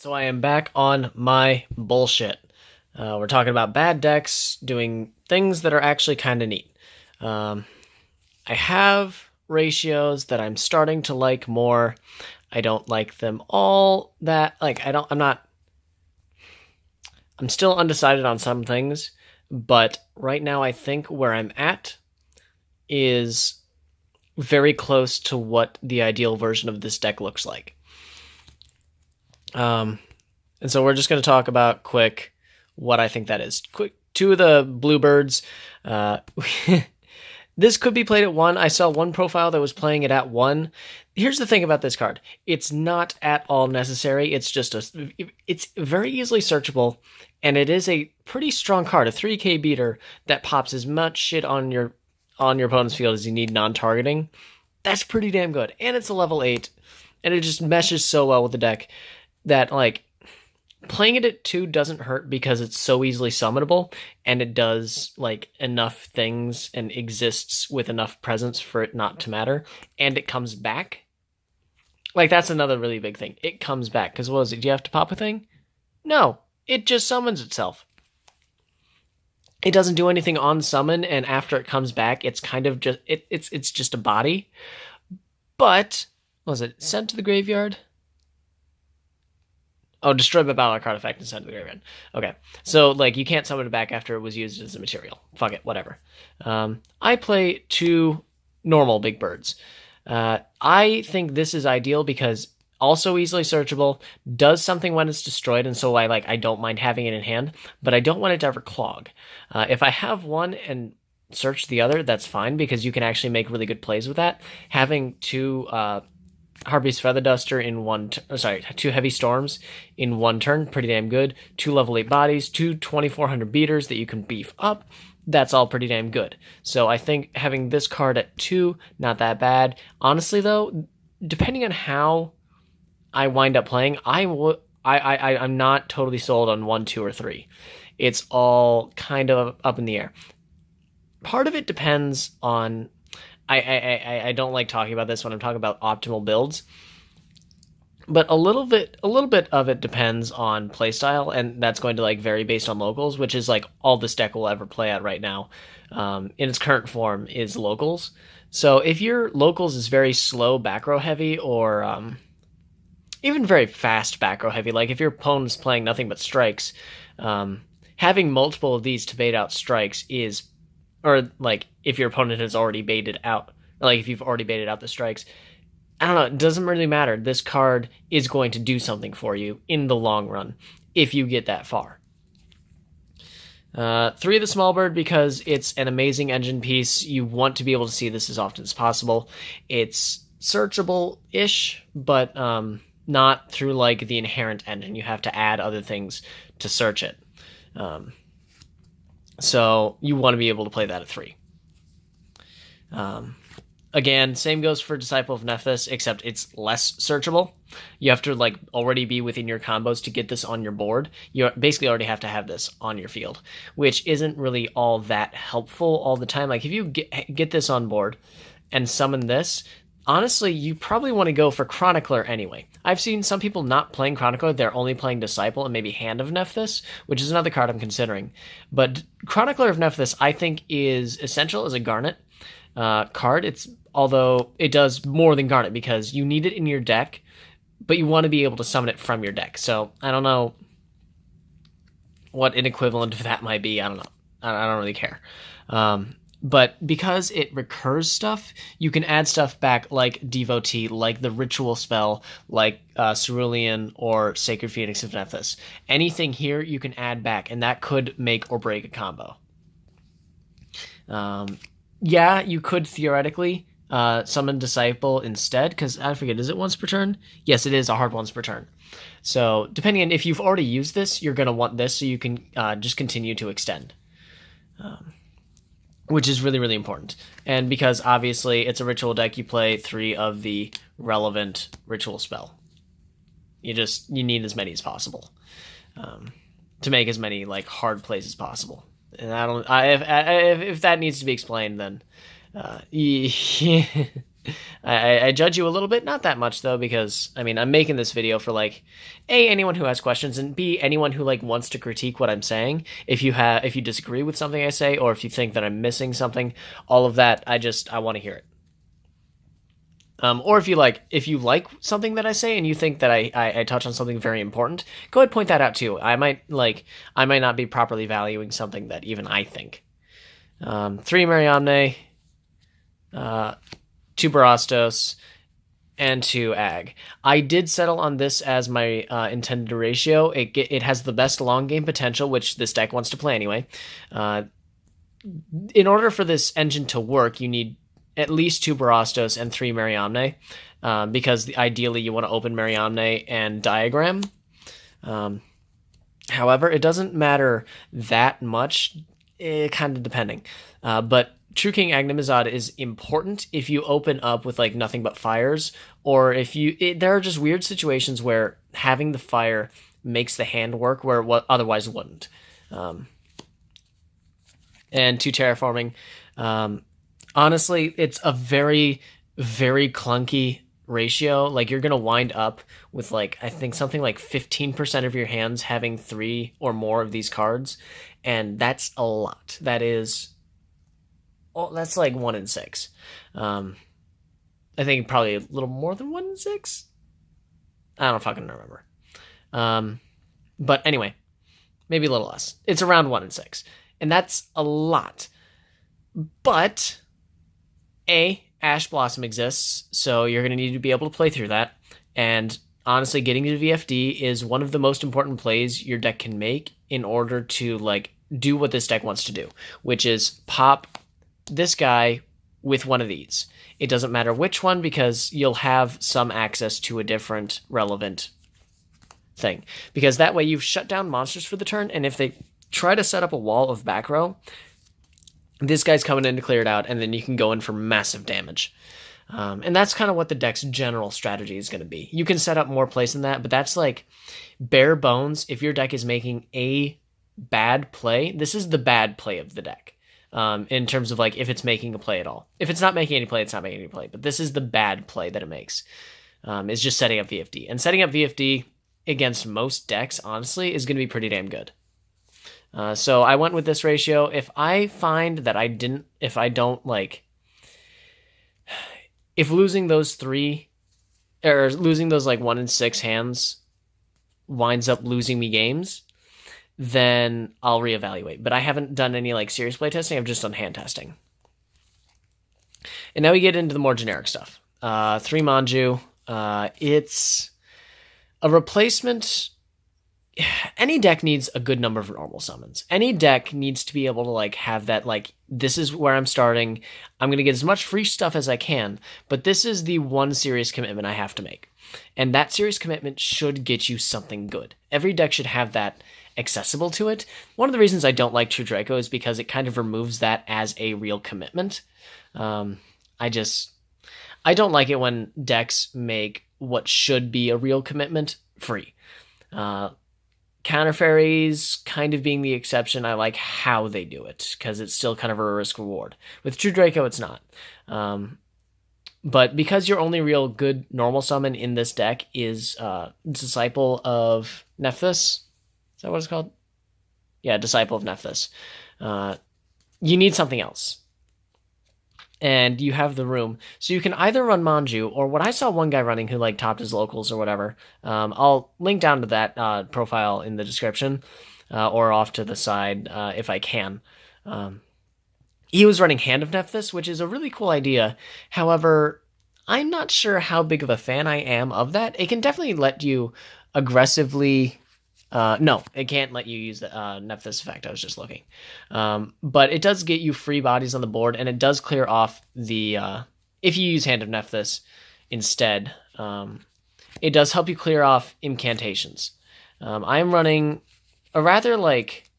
So I am back on my bullshit. We're talking about bad decks doing things that are actually kind of neat. Um, I have ratios that I'm starting to like more. I don't like them all that, I'm still undecided on some things, but right now I think where I'm at is very close to what the ideal version of this deck looks like. And so we're just going to talk about quick what I think that is. Quick, two of the bluebirds. Uh, this could be played at 1. I saw one profile that was playing it at 1. Here's the thing about this card. It's not at all necessary. It's very easily searchable, and it is a pretty strong card, a 3k beater that pops as much shit on your opponent's field as you need non-targeting. That's pretty damn good. And it's a level 8, and it just meshes so well with the deck that, like, playing it at 2 doesn't hurt because it's so easily summonable, and it does, like, enough things and exists with enough presence for it not to matter, and it comes back. Like, that's another really big thing. It comes back, because what is it? Do you have to pop a thing? No. It just summons itself. It doesn't do anything on summon, and after it comes back, it's kind of just... It's just a body. But, what was it? Sent to the graveyard? Oh, destroy by battle card effect and send to the graveyard. Okay. So, like, you can't summon it back after it was used as a material. Fuck it, whatever. I play 2 normal big birds. I think this is ideal because also easily searchable, does something when it's destroyed, and so I don't mind having it in hand, but I don't want it to ever clog. If I have one and search the other, that's fine because you can actually make really good plays with that. Having 2 Harpy's Feather Duster in 2 Heavy Storms in 1 turn, pretty damn good. 2 level 8 bodies, 2 2400 beaters that you can beef up. That's all pretty damn good. So I think having this card at 2, not that bad. Honestly, though, depending on how I wind up playing, I'm not totally sold on 1, 2, or 3. It's all kind of up in the air. Part of it depends on... I don't like talking about this when I'm talking about optimal builds, but a little bit of it depends on playstyle, and that's going to vary based on locals, which is all this deck will ever play at right now, in its current form, is locals. So if your locals is very slow back row heavy, or even very fast back row heavy, like if your opponent's playing nothing but strikes, having multiple of these to bait out strikes is... Or, if your opponent has already baited out, if you've already baited out the strikes, I don't know, it doesn't really matter. This card is going to do something for you in the long run, if you get that far. 3 of the small bird, because it's an amazing engine piece. You want to be able to see this as often as possible. It's searchable-ish, but not through, the inherent engine. You have to add other things to search it. So you want to be able to play that at 3. Again, same goes for Disciple of Nephthys, except it's less searchable. You have to already be within your combos to get this on your board. You basically already have to have this on your field, which isn't really all that helpful all the time. If you get this on board and summon this, honestly, you probably want to go for Chronicler anyway. I've seen some people not playing Chronicler, they're only playing Disciple and maybe Hand of Nephthys, which is another card I'm considering. But Chronicler of Nephthys, I think, is essential as a Garnet card. Although it does more than Garnet, because you need it in your deck, but you want to be able to summon it from your deck. So I don't know what an equivalent of that might be. I don't know. I don't really care. But because it recurs stuff, you can add stuff back like Devotee, like the Ritual spell, like Cerulean or Sacred Phoenix of Nephthys. Anything here you can add back, and that could make or break a combo. Yeah, you could theoretically summon Disciple instead, because I forget, is it once per turn? Yes, it is a hard once per turn. So depending on if you've already used this, you're going to want this so you can just continue to extend. Which is really, really important. And because, obviously, it's a ritual deck, you play 3 of the relevant ritual spell. You need as many as possible. To make as many, hard plays as possible. And if that needs to be explained, then... I judge you a little bit, not that much though, because I mean I'm making this video for like A, anyone who has questions, and B, anyone who like wants to critique what I'm saying. If you disagree with something I say, or if you think that I'm missing something, all of that, I want to hear it. Or if you like something that I say and you think that I touch on something very important, go ahead and point that out too. I might not be properly valuing something that even I think. 3 Mariamne, 2 Barastos, and 2 Ag. I did settle on this as my intended ratio. It has the best long game potential, which this deck wants to play anyway. In order for this engine to work, you need at least 2 Barastos and 3 Mariamne, because ideally you want to open Mariamne and Diagram. However, it doesn't matter that much, kind of depending. But True King Agnimazad is important if you open up with like nothing but fires, or if there are just weird situations where having the fire makes the hand work where what otherwise wouldn't. And 2 Terraforming. Honestly, it's a very, very clunky ratio. Like you're gonna wind up with like I think something like 15% of your hands having 3 or more of these cards, and that's a lot. That's like 1 in 6. I think probably a little more than 1 in 6. I don't fucking remember. But anyway, maybe a little less. It's around 1 in 6, and that's a lot. But Ash Blossom exists, so you're going to need to be able to play through that. And honestly, getting to VFD is one of the most important plays your deck can make in order to like do what this deck wants to do, which is pop this guy with one of these. It doesn't matter which one, because you'll have some access to a different relevant thing. Because that way you've shut down monsters for the turn, and if they try to set up a wall of back row, this guy's coming in to clear it out, and then you can go in for massive damage. And that's kind of what the deck's general strategy is going to be. You can set up more plays than that, but that's like bare bones. If your deck is making a bad play, this is the bad play of the deck. In terms of like if it's making a play at all. If it's not making any play, it's not making any play. But this is the bad play that it makes. Is just setting up VFD. And setting up VFD against most decks, honestly, is going to be pretty damn good. So I went with this ratio. If I find that if losing those 3, or losing those like 1 in 6 hands winds up losing me games, then I'll reevaluate. But I haven't done any like serious play testing. I've just done hand testing. And now we get into the more generic stuff. 3 Manju. It's a replacement. Any deck needs a good number of normal summons. Any deck needs to be able to like have that like, this is where I'm starting. I'm going to get as much free stuff as I can, but this is the one serious commitment I have to make. And that serious commitment should get you something good. Every deck should have that accessible to it. One of the reasons I don't like True Draco is because it kind of removes that as a real commitment. I don't like it when decks make what should be a real commitment free. Counter Fairies kind of being the exception. I like how they do it, because it's still kind of a risk reward. With True Draco, it's not. But because your only real good normal summon in this deck is Disciple of Nephthys, is that what it's called? Yeah, Disciple of Nephthys. You need something else. And you have the room. So you can either run Manju, or what I saw one guy running who like topped his locals or whatever. I'll link down to that profile in the description, or off to the side if I can. He was running Hand of Nephthys, which is a really cool idea. However, I'm not sure how big of a fan I am of that. It can definitely let you aggressively... no, it can't let you use the Nephthys effect. I was just looking. But it does get you free bodies on the board, and it does clear off the... if you use Hand of Nephthys instead, it does help you clear off incantations. I am running a rather like...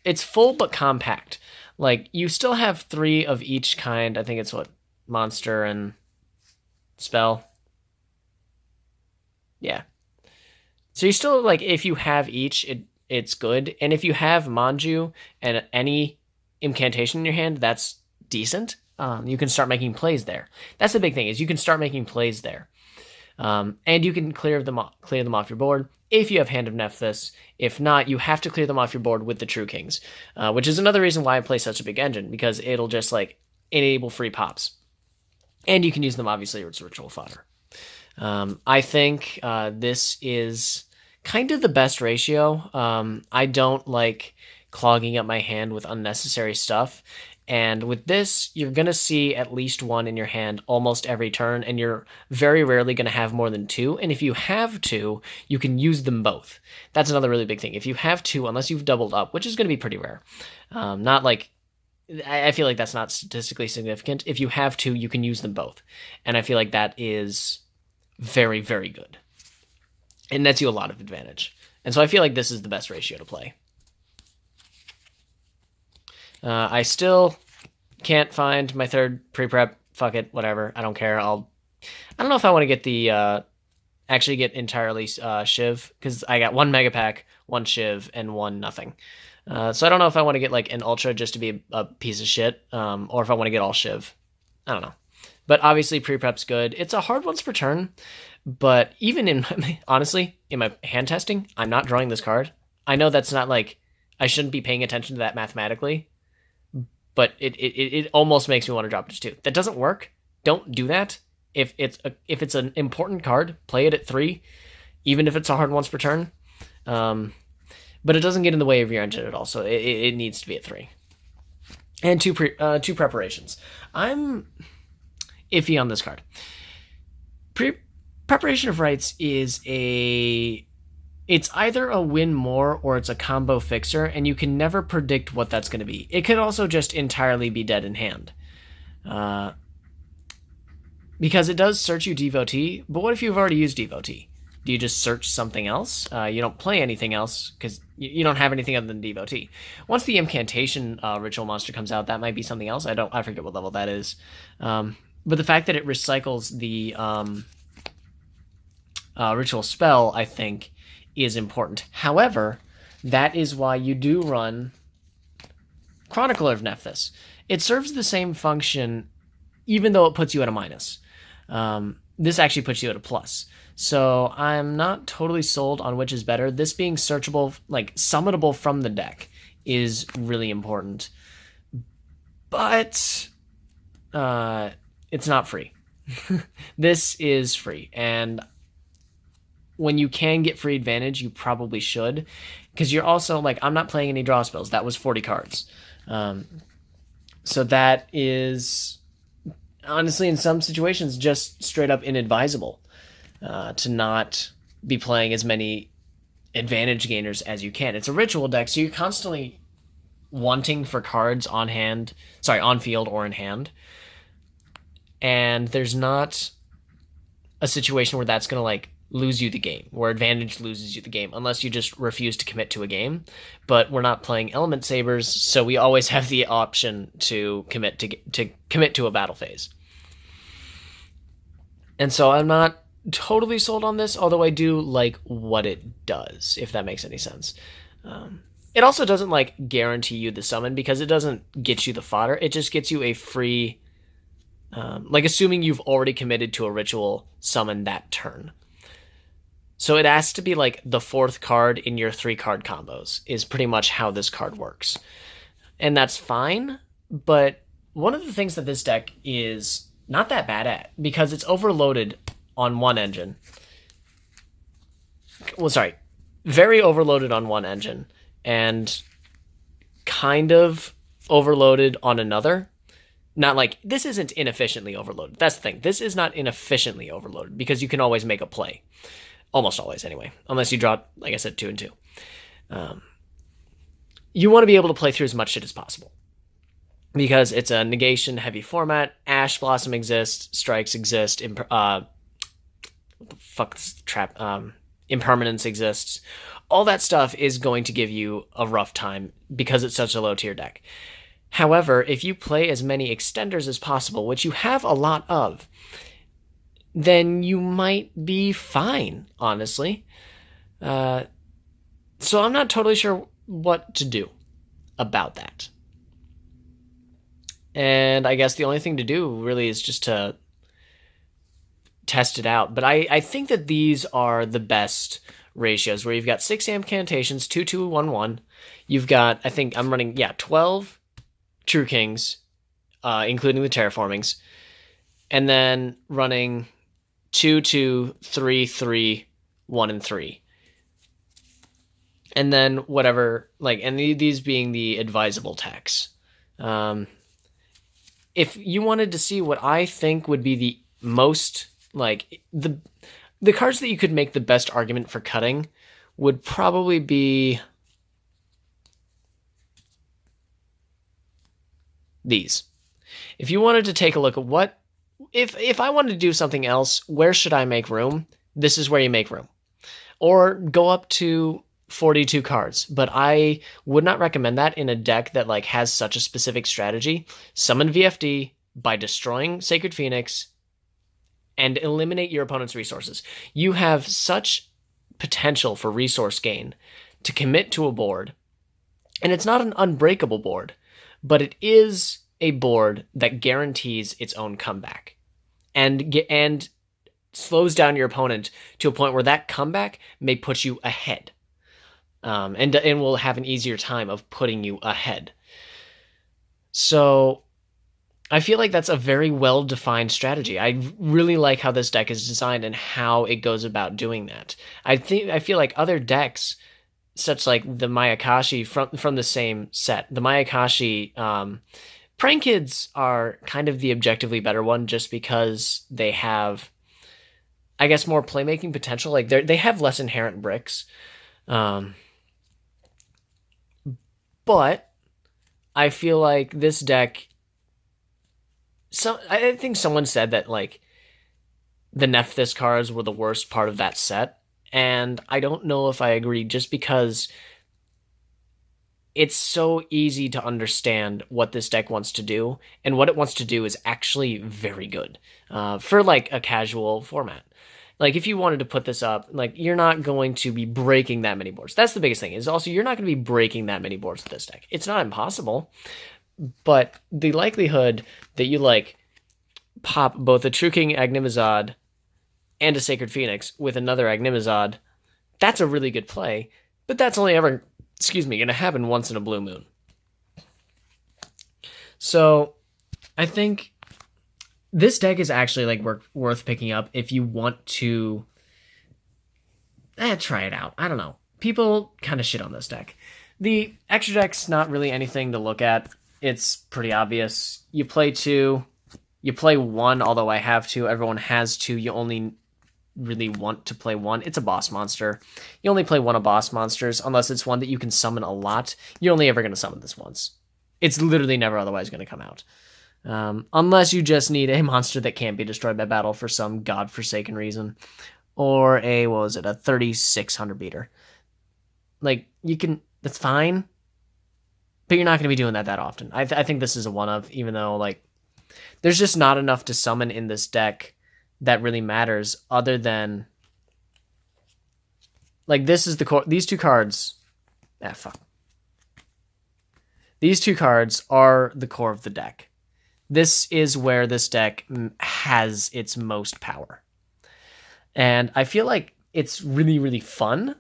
It's full but compact. Like, you still have 3 of each kind. I think it's what? Monster and spell. Yeah. So you still, like, if you have each, it's good. And if you have Manju and any incantation in your hand, that's decent. You can start making plays there. That's the big thing, is you can start making plays there. And you can clear them off your board if you have Hand of Nephthys. If not, you have to clear them off your board with the True Kings, which is another reason why I play such a big engine, because it'll just like enable free pops. And you can use them, obviously, as ritual fodder. I think this is kind of the best ratio. I don't like clogging up my hand with unnecessary stuff. And with this, you're going to see at least one in your hand almost every turn, and you're very rarely going to have more than two. And if you have two, you can use them both. That's another really big thing. If you have two, unless you've doubled up, which is going to be pretty rare, not like, I feel like that's not statistically significant. If you have two, you can use them both. And I feel like that is very, very good. It nets you a lot of advantage. And so I feel like this is the best ratio to play. I still can't find my third pre-prep. Fuck it, whatever. I don't care. I don't know if I want to get the actually get entirely Shiv, because I got one Mega Pack, one Shiv, and one nothing. So I don't know if I want to get like an Ultra just to be a piece of shit, or if I want to get all Shiv. I don't know. But obviously pre-prep's good. It's a hard once per turn, but even in honestly, in my hand testing, I'm not drawing this card. I know that's not like, I shouldn't be paying attention to that mathematically, but it almost makes me want to drop it to 2. That doesn't work. Don't do that. If it's an important card, play it at 3, even if it's a hard once per turn. But it doesn't get in the way of your engine at all, so it needs to be at 3. And two preparations. I'm iffy on this card. Preparation of Rites is it's either a win more or it's a combo fixer, and you can never predict what that's going to be. It could also just entirely be dead in hand. Because it does search you Devotee, but what if you've already used Devotee? Do you just search something else? You don't play anything else because you don't have anything other than Devotee. Once the Incantation ritual monster comes out, that might be something else. I forget what level that is. But the fact that it recycles the ritual spell, I think, is important. However, that is why you do run Chronicler of Nephthys. It serves the same function, even though it puts you at a minus. This actually puts you at a plus. So I'm not totally sold on which is better. This being searchable, like summonable from the deck, is really important. But it's not free. This is free, and when you can get free advantage, you probably should, because you're also like, I'm not playing any draw spells. That was 40 cards. So that is honestly, in some situations, just straight up inadvisable to not be playing as many advantage gainers as you can. It's a ritual deck, so you're constantly wanting for cards on field or in hand. And there's not a situation where that's going to like lose you the game, where advantage loses you the game, unless you just refuse to commit to a game. But we're not playing Element Sabers, so we always have the option to commit to a battle phase. And so I'm not totally sold on this, although I do like what it does, if that makes any sense. It also doesn't like guarantee you the summon, because it doesn't get you the fodder. It just gets you a free, like assuming you've already committed to a ritual summon that turn. So it has to be like the 4th card in your 3-card combos is pretty much how this card works. And that's fine, but one of the things that this deck is not that bad at, because it's overloaded on one engine. Well, sorry, very overloaded on one engine, and kind of overloaded on another. Not like, this isn't inefficiently overloaded. That's the thing. This is not inefficiently overloaded, because you can always make a play. Almost always, anyway. Unless you draw, like I said, 2 and 2. You want to be able to play through as much shit as possible, because it's a negation-heavy format. Ash Blossom exists. Strikes exist. Impermanence exists. All that stuff is going to give you a rough time, because it's such a low-tier deck. However, if you play as many extenders as possible, which you have a lot of, then you might be fine, honestly. So I'm not totally sure what to do about that. And I guess the only thing to do really is just to test it out. But I think that these are the best ratios where you've got 6 incantations, 2-2-1-1. You've got, I think I'm running, 12 True Kings, including the terraformings, and then running 2-2, 3-3, 1 and 3. And then whatever, like, and these being the advisable techs. If you wanted to see what I think would be the most, like, the cards that you could make the best argument for cutting would probably be these. If you wanted to take a look at what, if I wanted to do something else, where should I make room? This is where you make room. Or go up to 42 cards, but I would not recommend that in a deck that like has such a specific strategy. Summon VFD by destroying Sacred Phoenix and eliminate your opponent's resources. You have such potential for resource gain to commit to a board, and it's not an unbreakable board, but it is a board that guarantees its own comeback and slows down your opponent to a point where that comeback may put you ahead. And will have an easier time of putting you ahead. So I feel like that's a very well-defined strategy. I really like how this deck is designed and how it goes about doing that. I feel like other decks, such like the Mayakashi from the same set, the Mayakashi, Prank Kids are kind of the objectively better one just because they have, I guess, more playmaking potential. Like they have less inherent bricks. But I feel like this deck, I think someone said that like the Nephthys cards were the worst part of that set, and I don't know if I agree just because it's so easy to understand what this deck wants to do, and what it wants to do is actually very good for like a casual format. Like, if you wanted to put this up, like, you're not going to be breaking that many boards. That's the biggest thing, is also you're not going to be breaking that many boards with this deck. It's not impossible, but the likelihood that you, like, pop both a True King Agnimazad and a Sacred Phoenix with another Agnimazad, that's a really good play, but that's only ever, going to happen once in a blue moon. So, I think this deck is actually like worth picking up if you want to try it out. I don't know. People kind of shit on this deck. The extra deck's not really anything to look at. It's pretty obvious. You play 2, you play 1, although I have 2. Everyone has 2. You only really want to play 1. It's a boss monster. You only play 1 of boss monsters, unless it's one that you can summon a lot. You're only ever going to summon this once. It's literally never otherwise going to come out. Unless you just need a monster that can't be destroyed by battle for some godforsaken reason. Or a 3600 beater. Like, you can, that's fine, but you're not going to be doing that often. I think this is a one-of, even though, like, there's just not enough to summon in this deck that really matters, other than, like, this is the core, these 2 cards, fuck. These 2 cards are the core of the deck. This is where this deck has its most power. And I feel like it's really, really fun.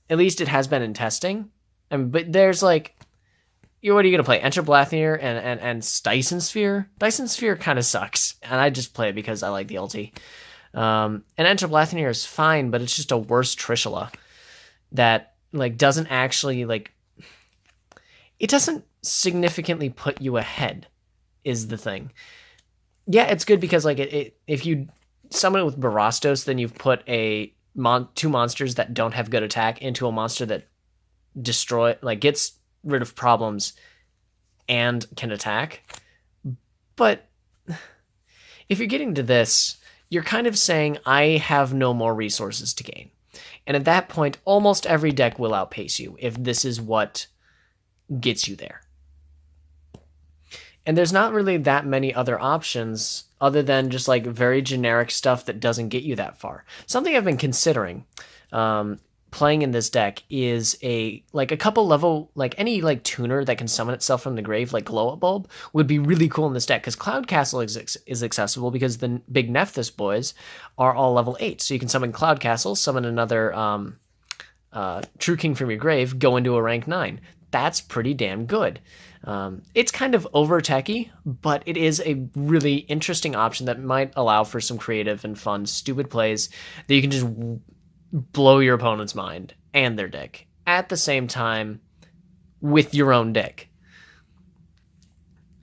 At least it has been in testing. But there's like, what are you going to play? Enter Blathnir and Dyson Sphere? Dyson Sphere kind of sucks. And I just play it because I like the ulti. And Enter Blathnir is fine, but it's just a worse Trishula that like doesn't actually like, it doesn't significantly put you ahead. Is the thing. Yeah, it's good because like if you summon it with Barastos, then you've put 2 monsters that don't have good attack into a monster that gets rid of problems and can attack. But if you're getting to this, you're kind of saying I have no more resources to gain. And at that point, almost every deck will outpace you if this is what gets you there. And there's not really that many other options other than just like very generic stuff that doesn't get you that far. Something I've been considering playing in this deck is a couple level, like any like tuner that can summon itself from the grave, like Glow Up Bulb, would be really cool in this deck because Cloud Castle is accessible because the big Nephthys boys are all level 8. So you can summon Cloud Castle, summon another True King from your grave, go into a rank 9. That's pretty damn good. It's kind of over techy, but it is a really interesting option that might allow for some creative and fun, stupid plays that you can just blow your opponent's mind and their dick at the same time with your own dick.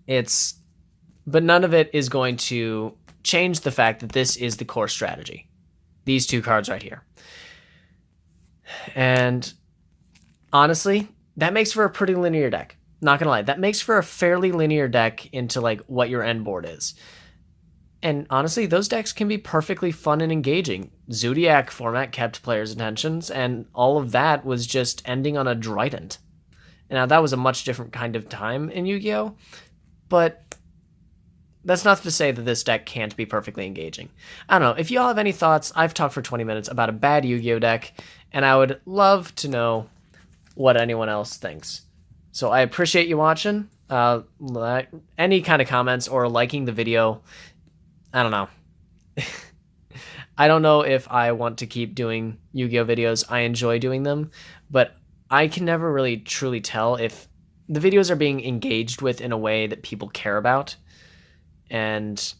But none of it is going to change the fact that this is the core strategy. These 2 cards right here. And honestly, that makes for a pretty linear deck. Not gonna lie, that makes for a fairly linear deck into like what your end board is. And honestly, those decks can be perfectly fun and engaging. Zodiac format kept players' attentions, and all of that was just ending on a Trident. Now, that was a much different kind of time in Yu-Gi-Oh!, but that's not to say that this deck can't be perfectly engaging. I don't know. If y'all have any thoughts, I've talked for 20 minutes about a bad Yu-Gi-Oh! Deck, and I would love to know what anyone else thinks. So I appreciate you watching. Any kind of comments or liking the video, I don't know. I don't know if I want to keep doing Yu-Gi-Oh! Videos. I enjoy doing them, but I can never really truly tell if the videos are being engaged with in a way that people care about. And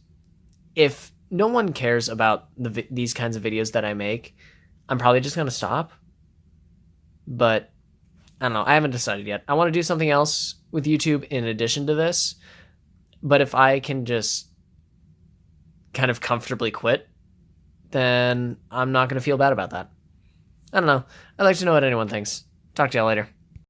if no one cares about these kinds of videos that I make, I'm probably just going to stop. But I don't know. I haven't decided yet. I want to do something else with YouTube in addition to this. But if I can just kind of comfortably quit, then I'm not going to feel bad about that. I don't know. I'd like to know what anyone thinks. Talk to y'all later.